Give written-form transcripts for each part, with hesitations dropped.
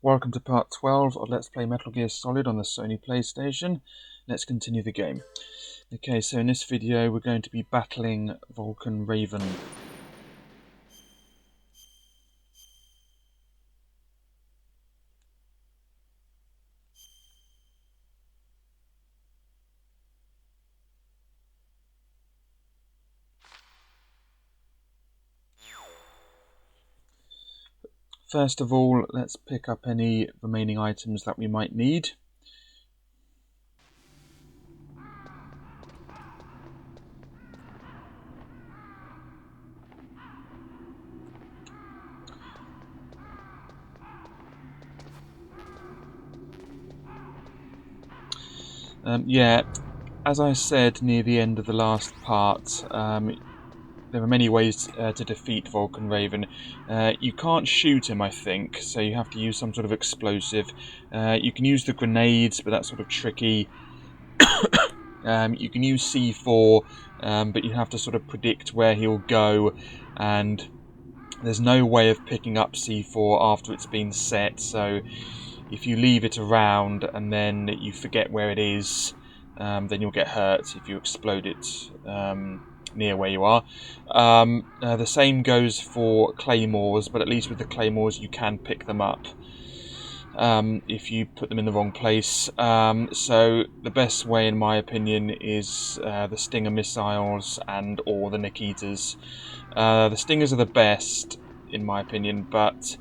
Welcome to part 12 of Let's Play Metal Gear Solid on the Sony PlayStation. Let's continue the game. Okay, so in this video we're going to be battling Vulcan Raven. First of all, let's pick up any remaining items that we might need. Yeah, as I said near the end of the last part, there are many ways to defeat Vulcan Raven. You can't shoot him, I think, so you have to use some sort of explosive. You can use the grenades, but that's sort of tricky. You can use C4, but you have to sort of predict where he'll go, and there's no way of picking up C4 after it's been set, so if you leave it around and then you forget where it is, then you'll get hurt if you explode it near where you are. The same goes for claymores, but at least with the claymores you can pick them up if you put them in the wrong place. So the best way, in my opinion, is the Stinger missiles and or the Nikitas. The Stingers are the best, in my opinion, but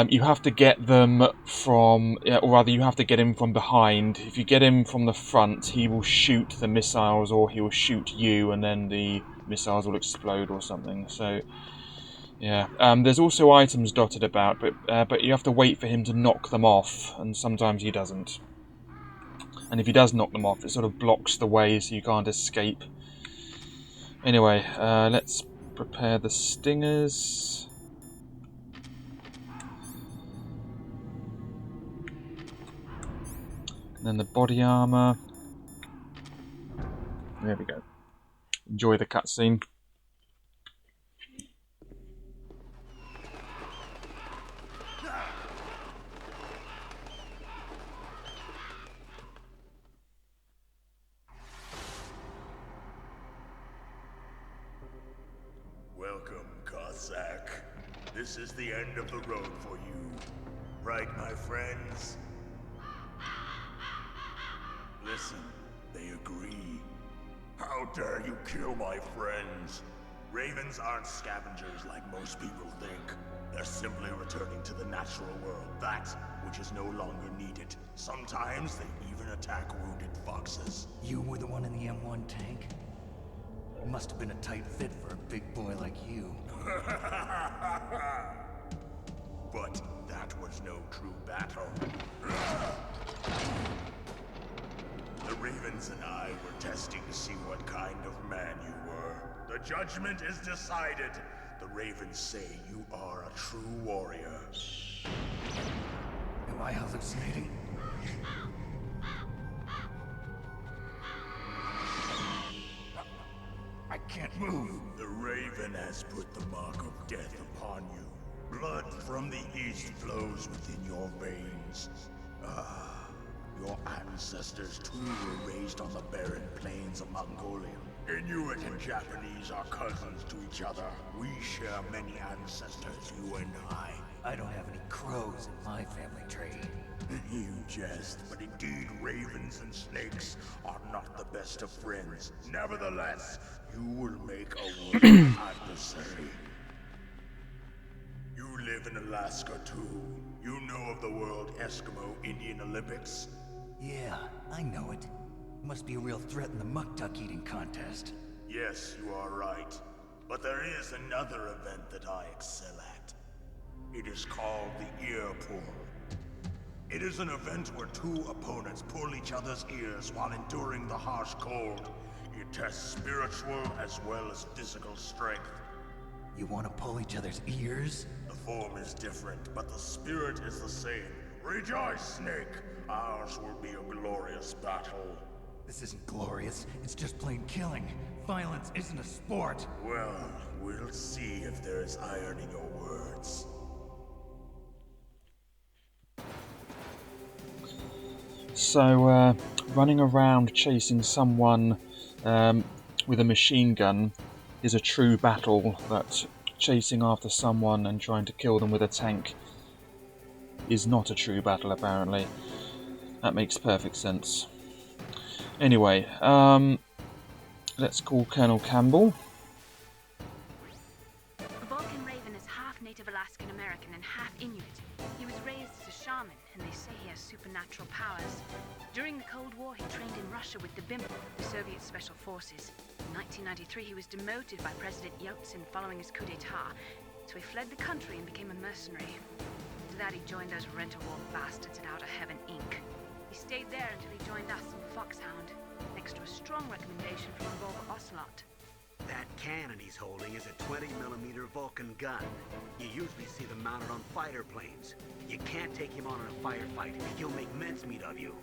you have to get them from, or rather you have to get him from behind. If you get him from the front, he will shoot the missiles or he will shoot you and then the missiles will explode or something. So yeah, there's also items dotted about, but you have to wait for him to knock them off, and sometimes he doesn't. And if he does knock them off, it sort of blocks the way so you can't escape. Anyway, let's prepare the Stingers. And then the body armor. There we go. Enjoy the cutscene. Welcome, Cossack. This is the end of the road for you. Right, my friends? Listen, they agree. How dare you kill my friends? Ravens aren't scavengers like most people think. They're simply returning to the natural world, that which is no longer needed. Sometimes they even attack wounded foxes. You were the one in the M1 tank? It must have been a tight fit for a big boy like you. But that was no true battle. The Ravens and I were testing to see what kind of man you were. The judgment is decided. The Ravens say you are a true warrior. Am I hallucinating? I can't move. The Raven has put the mark of death upon you. Blood from the east flows within your veins. Your ancestors too were raised on the barren plains of Mongolia. Inuit and Japanese are cousins to each other. We share many ancestors, you and I. I don't have any crows in my family tree. You jest, but indeed ravens and snakes are not the best of friends. Nevertheless, you will make a worthy adversary. You live in Alaska too. You know of the World Eskimo Indian Olympics? Yeah, I know it. Must be a real threat in the muck-duck eating contest. Yes, you are right. But there is another event that I excel at. It is called the Ear Pull. It is an event where two opponents pull each other's ears while enduring the harsh cold. It tests spiritual as well as physical strength. You want to pull each other's ears? The form is different, but the spirit is the same. Rejoice, Snake! Ours will be a glorious battle. This isn't glorious, it's just plain killing. Violence isn't a sport. Well, we'll see if there is iron in your words. So, running around chasing someone with a machine gun is a true battle, but chasing after someone and trying to kill them with a tank is not a true battle, apparently. That makes perfect sense. Anyway, let's call Colonel Campbell. Vulcan Raven is half Native Alaskan American and half Inuit. He was raised as a shaman, and they say he has supernatural powers. During the Cold War, he trained in Russia with the BIMP, the Soviet Special Forces. In 1993, he was demoted by President Yeltsin following his coup d'etat, so he fled the country and became a mercenary. After that, he joined those rent-a-war bastards at Outer Heaven, Inc. He stayed there until he joined us in Foxhound, next to a strong recommendation from Revolver Ocelot. That cannon he's holding is a 20mm Vulcan gun. You usually see them mounted on fighter planes. You can't take him on in a firefight. He'll make mincemeat of you.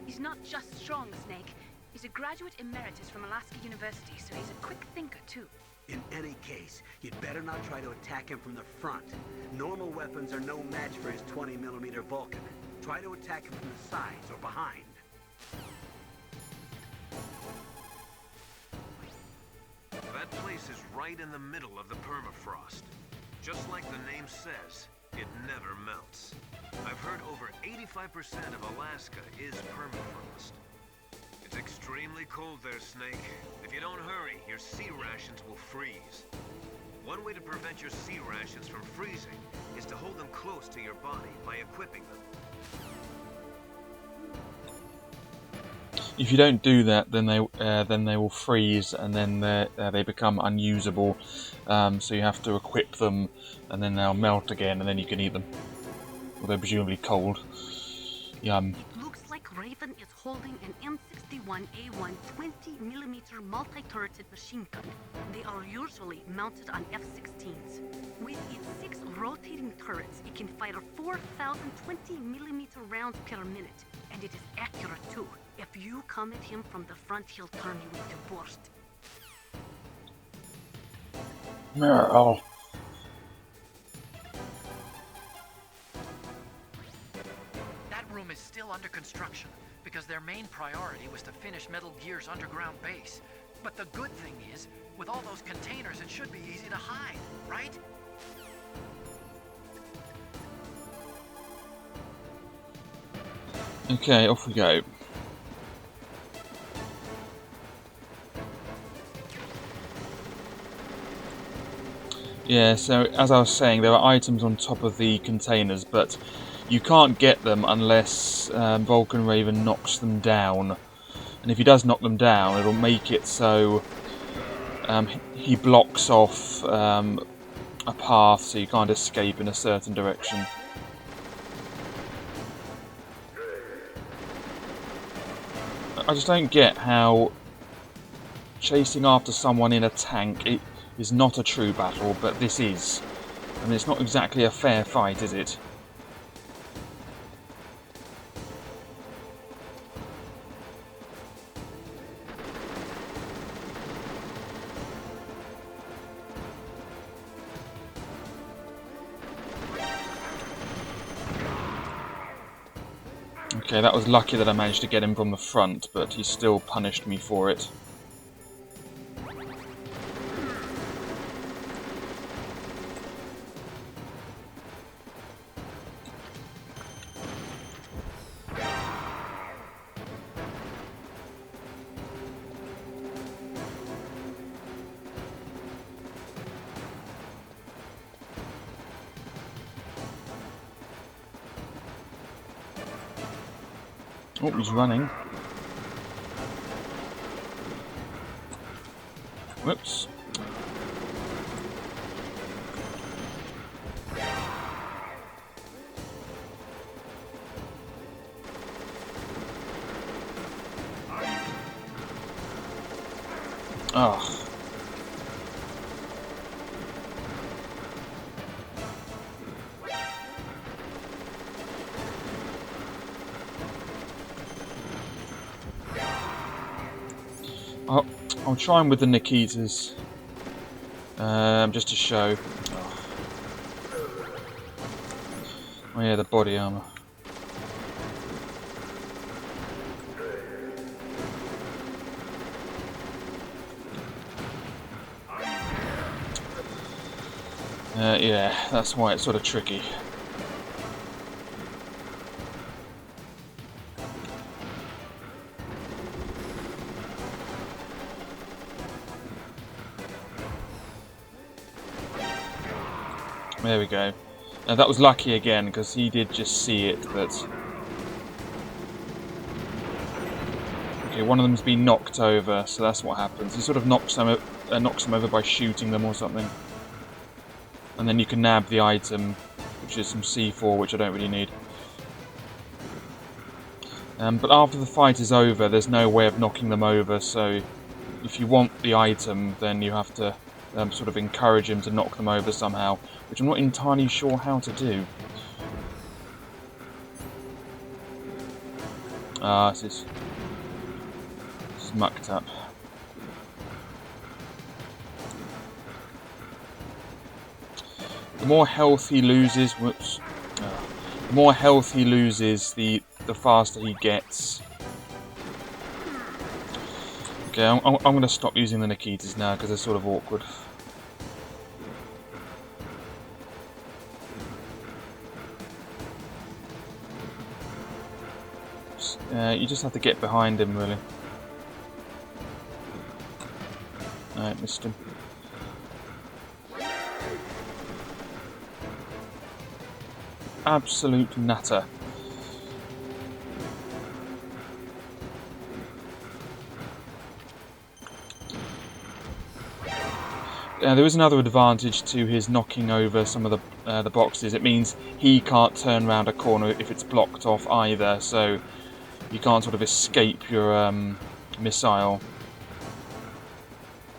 He's not just strong, Snake. He's a graduate emeritus from Alaska University, so he's a quick thinker, too. In any case, you'd better not try to attack him from the front. Normal weapons are no match for his 20mm Vulcan. Try to attack him from the sides or behind. That place is right in the middle of the permafrost. Just like the name says, it never melts. I've heard over 85% of Alaska is permafrost. It's extremely cold there, Snake. If you don't hurry, your sea rations will freeze. One way to prevent your sea rations from freezing is to hold them close to your body by equipping them. If you don't do that, then they will freeze, and then they become unusable. So you have to equip them, and then they'll melt again, and then you can eat them. Well, they're presumably cold. Yum. It looks like Raven is holding an M61A1 20mm multi-turreted machine gun. They are usually mounted on F-16s. With its 6 rotating turrets, it can fire 4,000 20mm rounds per minute, and it is accurate too. If you come at him from the front, he'll turn you into burst. Oh. That room is still under construction because their main priority was to finish Metal Gear's underground base. But the good thing is, with all those containers, it should be easy to hide, right? Okay, off we go. Yeah, so as I was saying, there are items on top of the containers, but you can't get them unless Vulcan Raven knocks them down. And if he does knock them down, it'll make it so he blocks off a path so you can't escape in a certain direction. I just don't get how chasing after someone in a tank is not a true battle, but this is. I mean, it's not exactly a fair fight, is it? Okay, that was lucky that I managed to get him from the front, but he still punished me for it. Oh, he's running. Whoops. Ugh. I'll try him with the Nikitas, just to show. Oh yeah, the body armor. Yeah, that's why it's sort of tricky. There we go. Now that was lucky again, because he did just see it, but... Okay, one of them's been knocked over, so that's what happens. He sort of knocks them over by shooting them or something. And then you can nab the item, which is some C4, which I don't really need. But after the fight is over, there's no way of knocking them over, so if you want the item, then you have to sort of encourage him to knock them over somehow, which I'm not entirely sure how to do. Ah, this is mucked up. The more health he loses, whoops. The more health he loses, the faster he gets. Okay, I'm going to stop using the Nikitas now because they're sort of awkward. You just have to get behind him, really. No, missed him. Absolute nutter. There is another advantage to his knocking over some of the boxes. It means he can't turn around a corner if it's blocked off either, so you can't sort of escape your missile.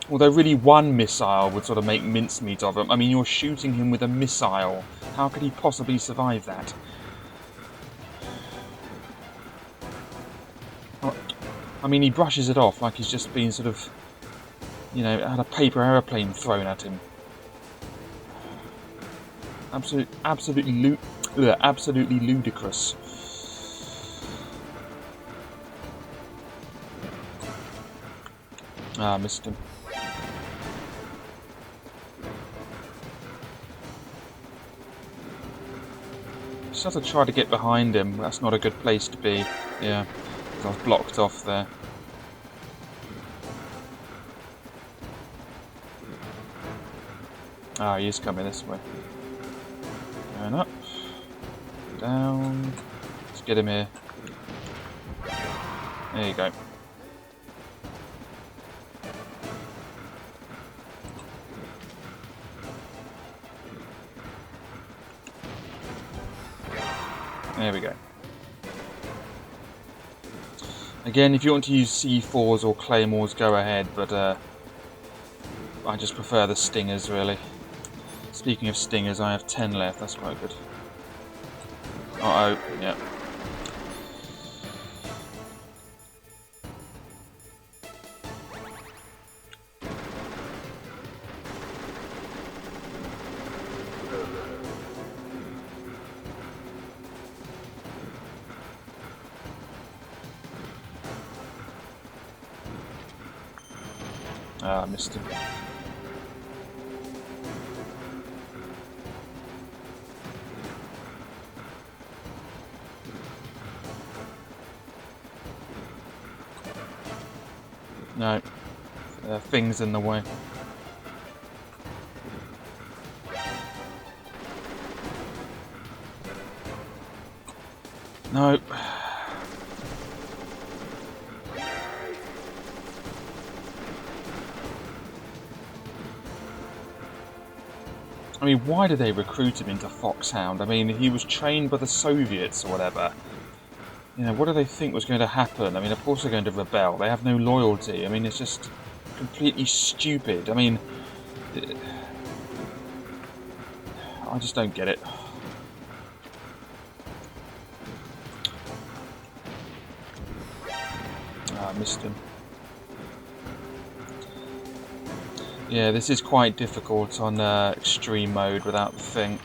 Although really one missile would sort of make mincemeat of him. I mean, you're shooting him with a missile. How could he possibly survive that? I mean, he brushes it off like he's just been sort of, you know, had a paper aeroplane thrown at him. Absolutely ludicrous. Ah, missed him. Just have to try to get behind him. That's not a good place to be. Yeah, I was blocked off there. Ah, he is coming this way. Going up. Down. Let's get him here. There you go. There we go. Again, if you want to use C4s or claymores, go ahead, but I just prefer the stingers, really. Speaking of stingers, I have 10 left, that's quite good. Uh-oh, yeah. Ah, I missed him. No. Things in the way. No. I mean, why did they recruit him into Foxhound? I mean, he was trained by the Soviets or whatever. You know, what do they think was going to happen? I mean, of course they're going to rebel. They have no loyalty. I mean, it's just completely stupid. I mean, I just don't get it. Ah, I missed him. Yeah, this is quite difficult on extreme mode without the thing.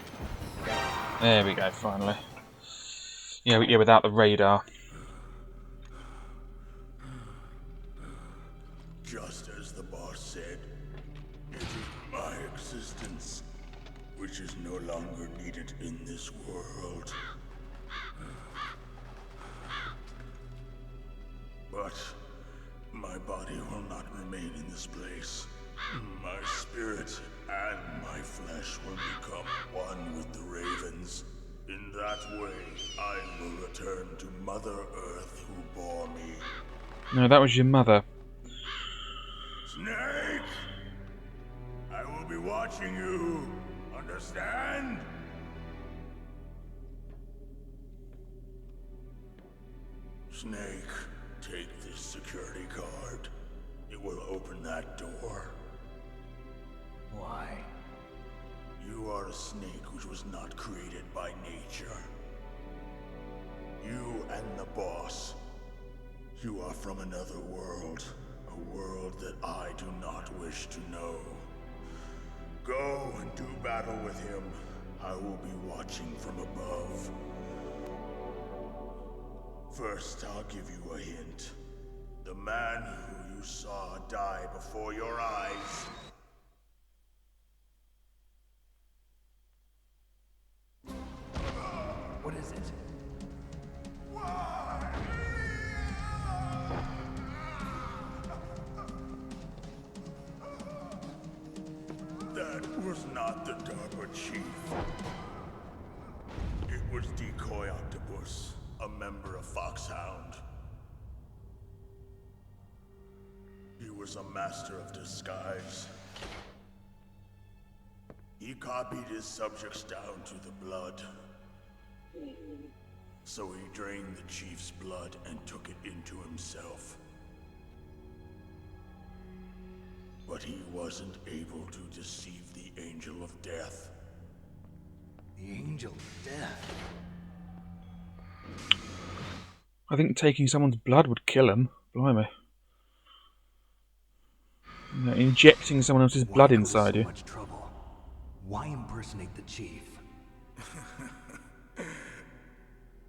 There we go, finally. Yeah, without the radar. Just as the boss said, it is my existence which is no longer needed in this world. But my body will not remain in this place. My spirit and my flesh will become one with the ravens. In that way, I will return to Mother Earth who bore me. No, that was your mother. Snake! I will be watching you. Understand? Snake, take this security card. It will open that door. Why? You are a snake which was not created by nature. You and the boss. You are from another world. A world that I do not wish to know. Go and do battle with him. I will be watching from above. First, I'll give you a hint. The man who you saw die before your eyes. What is it? That was not the DARPA chief. It was Decoy Octopus, a member of Foxhound. He was a master of disguise. He copied his subjects down to the blood. So he drained the chief's blood and took it into himself. But he wasn't able to deceive the Angel of Death. The Angel of Death? I think taking someone's blood would kill him. Blimey. You know, injecting someone else's blood Why go to inside so you. much trouble? Why impersonate the chief?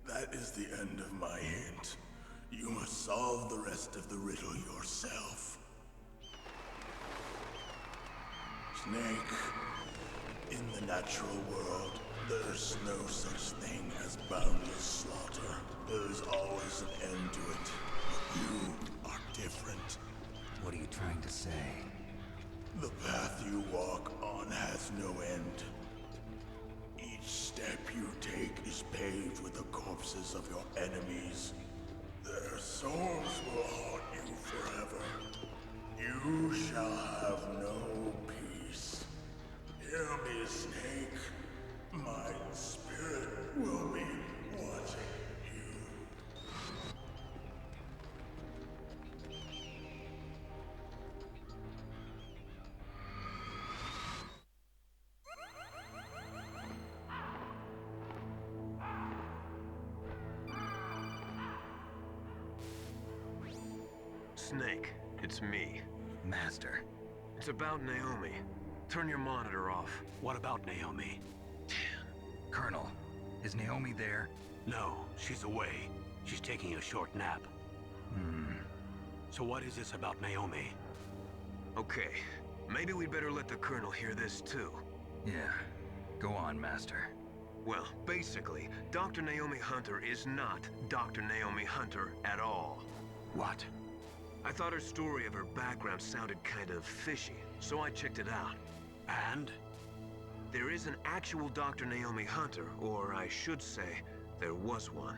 That is the end of my hint. You must solve the rest of the riddle yourself. Snake, in the natural world, there's no such thing as boundless slaughter. There is always an end to it. But you are different. What are you trying to say? The path you walk on has no end. Each step you take is paved with the corpses of your enemies. Their souls will haunt you forever. You shall have no peace. Hear me, Snake. My spirit will be watching you. Snake, it's me. Master. It's about Naomi. Turn your monitor off. What about Naomi? Colonel, is Naomi there? No, she's away. She's taking a short nap. So what is this about Naomi? Okay, maybe we'd better let the Colonel hear this too. Yeah. Go on, Master. Well, basically, Dr. Naomi Hunter is not Dr. Naomi Hunter at all. What? I thought her story of her background sounded kind of fishy, so I checked it out. And? There is an actual Dr. Naomi Hunter, or I should say, there was one.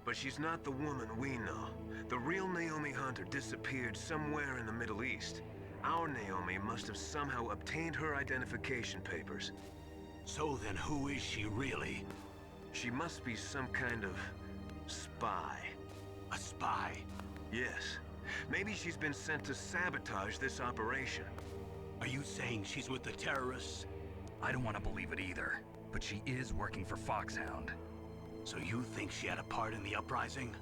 But she's not the woman we know. The real Naomi Hunter disappeared somewhere in the Middle East. Our Naomi must have somehow obtained her identification papers. So then who is she really? She must be some kind of spy. A spy? Yes. Maybe she's been sent to sabotage this operation. Are you saying she's with the terrorists? I don't want to believe it either, but she is working for Foxhound. So you think she had a part in the uprising?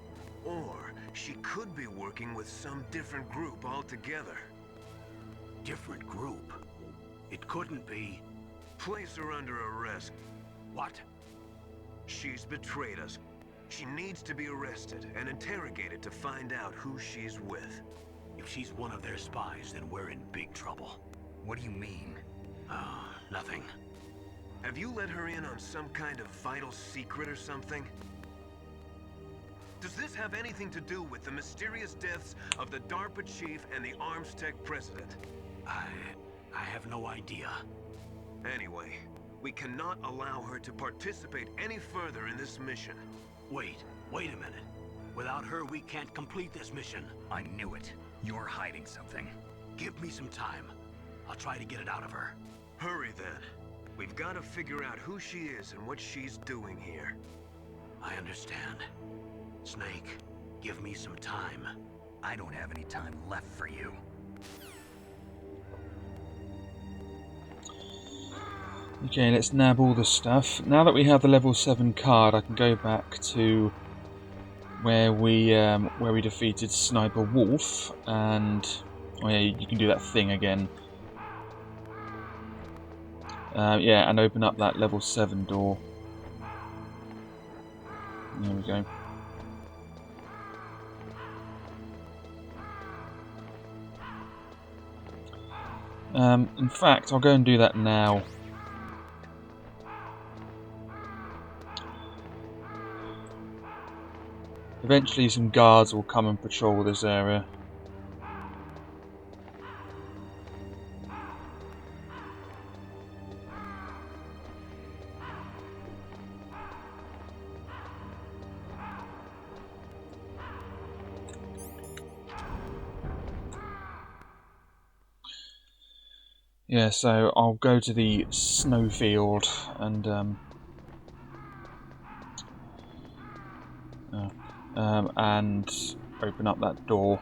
Or she could be working with some different group altogether. Different group? It couldn't be. Place her under arrest. What? She's betrayed us. She needs to be arrested and interrogated to find out who she's with. If she's one of their spies, then we're in big trouble. What do you mean? Nothing. Have you let her in on some kind of vital secret or something? Does this have anything to do with the mysterious deaths of the DARPA chief and the Arms Tech president? I have no idea. Anyway, we cannot allow her to participate any further in this mission. Wait a minute. Without her, we can't complete this mission. I knew it. You're hiding something. Give me some time. I'll try to get it out of her. Hurry then. We've got to figure out who she is and what she's doing here. I understand. Snake, give me some time. I don't have any time left for you. Okay, let's nab all the stuff. Now that we have the level 7 card, I can go back to where we defeated Sniper Wolf, and oh yeah, you can do that thing again. Yeah, and open up that level 7 door. There we go. In fact, I'll go and do that now. Eventually some guards will come and patrol this area. Yeah, so I'll go to the snowfield and open up that door.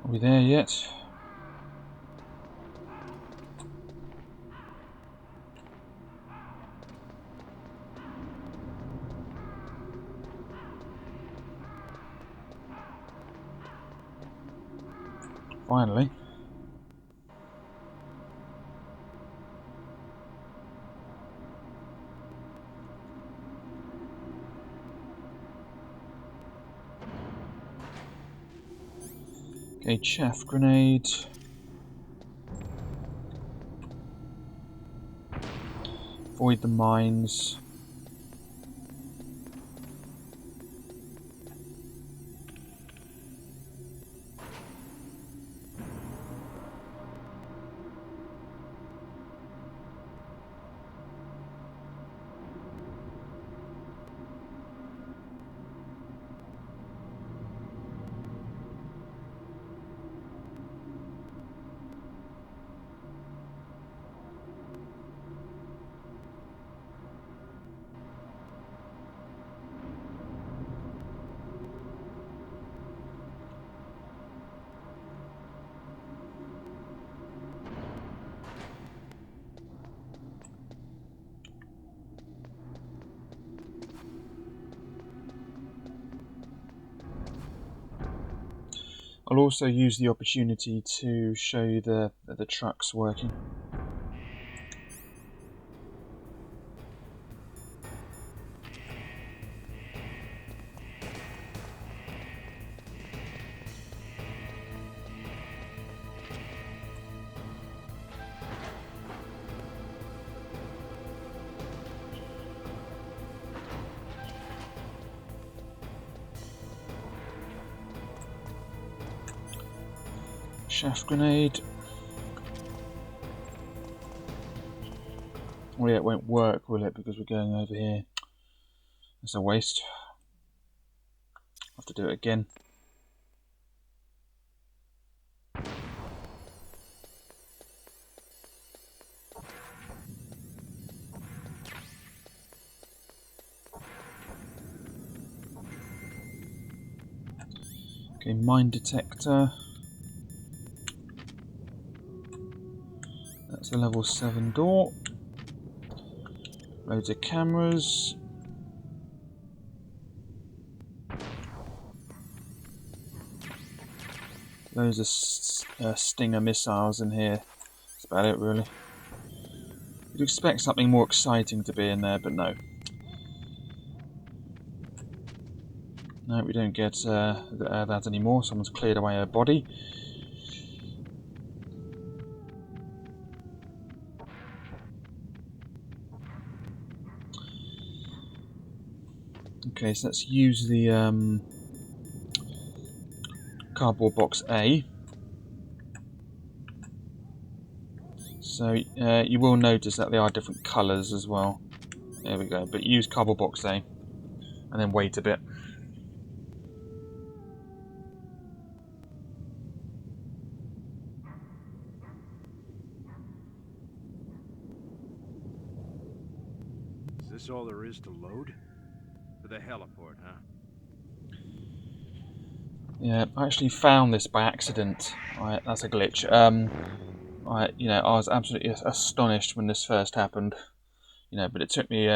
Are we there yet? Finally. Okay, chaff grenade. Avoid the mines. I'll also use the opportunity to show you the trucks working. Chaff grenade. Oh yeah, it won't work, will it? Because we're going over here. That's a waste. I'll have to do it again. Okay, mine detector. That's a level 7 door. Loads of cameras. Loads of Stinger missiles in here. That's about it, really. You'd expect something more exciting to be in there, but no. No, we don't get that anymore. Someone's cleared away her body. Okay, so let's use the cardboard box A. So you will notice that they are different colours as well. There we go. But use cardboard box A, and then wait a bit. Is this all there is to load? For the heliport, huh? Yeah, I actually found this by accident. That's a glitch. I was absolutely astonished when this first happened. But it took me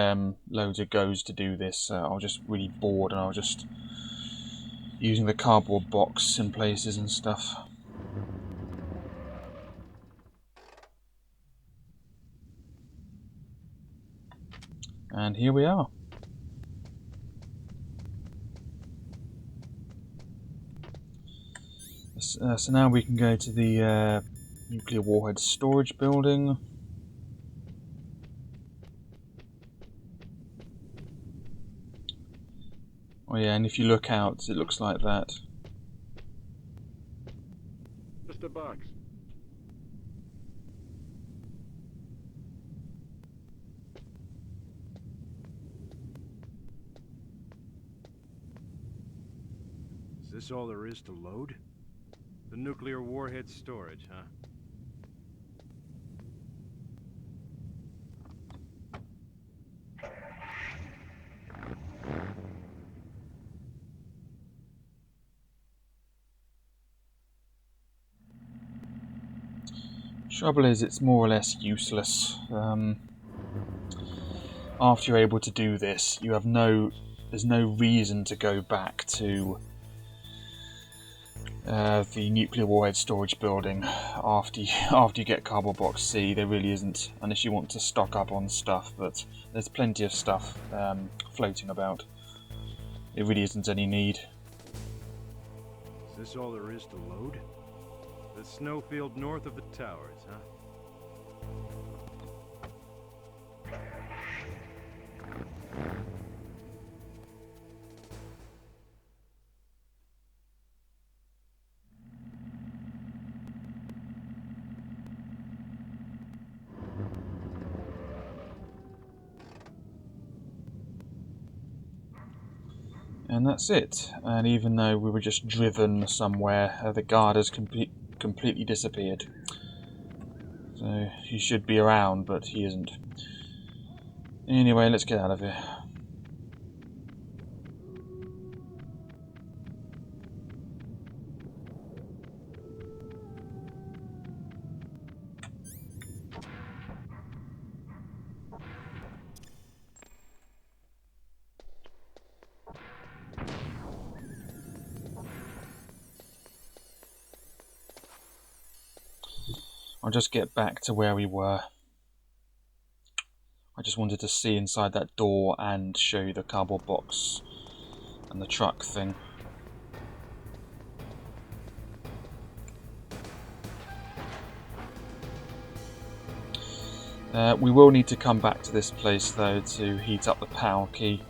loads of goes to do this. I was just really bored, and I was just using the cardboard box in places and stuff. And here we are. So now we can go to the nuclear warhead storage building. Oh yeah, and if you look out, it looks like that. Just a box. Is this all there is to load? The nuclear warhead storage, huh? Trouble is, it's more or less useless. After you're able to do this, there's no reason to go back to the nuclear warhead storage building after you get cardboard box C. There really isn't, unless you want to stock up on stuff. But there's plenty of stuff floating about. There really isn't any need. Is this all there is to load? The snowfield north of the towers, huh? And that's it. And even though we were just driven somewhere, the guard has completely disappeared. So he should be around, but he isn't. Anyway, let's get out of here. I'll just get back to where we were. I just wanted to see inside that door and show you the cardboard box and the truck thing. We will need to come back to this place though to heat up the power key.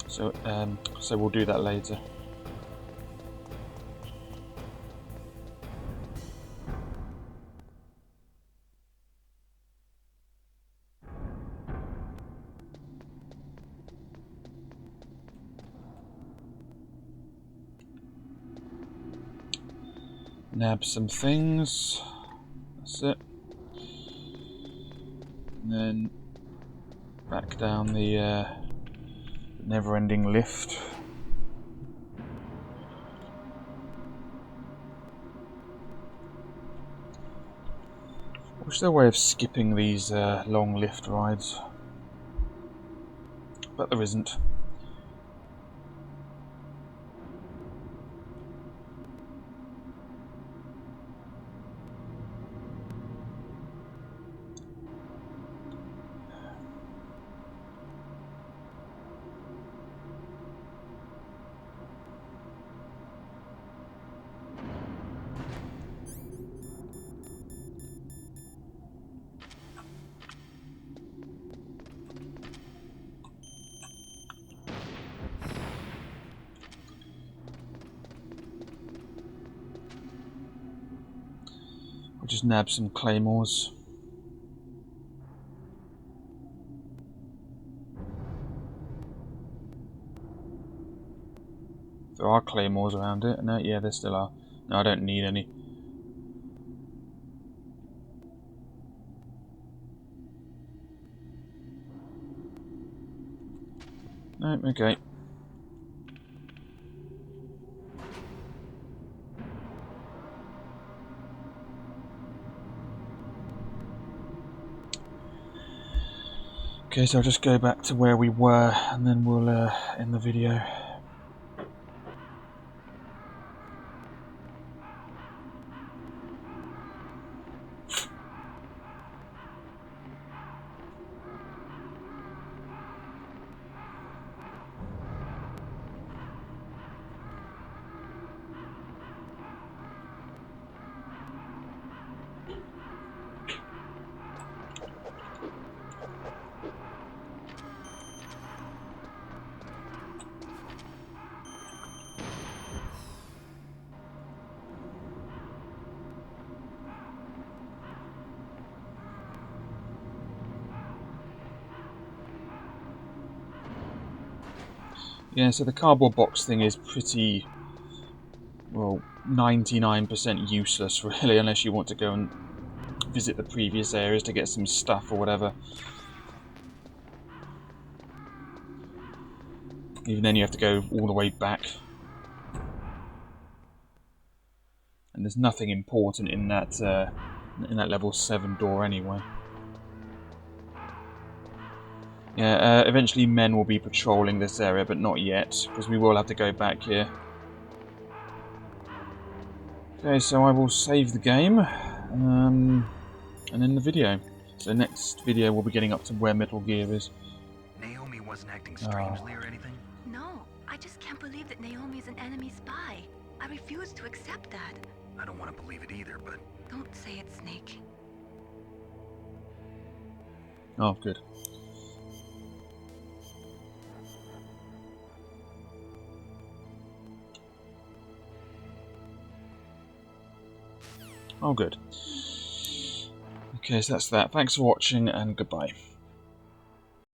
So we'll do that later. Nab some things. That's it. And then back down the never-ending lift. Wish there were a way of skipping these long lift rides, but there isn't. I'll just nab some claymores. There are claymores around it. No, yeah, there still are. No, I don't need any. No, okay. Okay, so I'll just go back to where we were, and then we'll end the video. Yeah, so the cardboard box thing is pretty, well, 99% useless really, unless you want to go and visit the previous areas to get some stuff or whatever. Even then you have to go all the way back. And there's nothing important in that level 7 door anyway. Yeah, eventually men will be patrolling this area, but not yet, because we will have to go back here. Okay, so I will save the game, and end the video. So next video we'll be getting up to where Metal Gear is. Naomi wasn't acting strangely or anything? No, I just can't believe that Naomi's an enemy spy. I refuse to accept that. I don't want to believe it either, but... Don't say it, Snake. Oh, good. Oh, good. Okay, so that's that. Thanks for watching, and goodbye.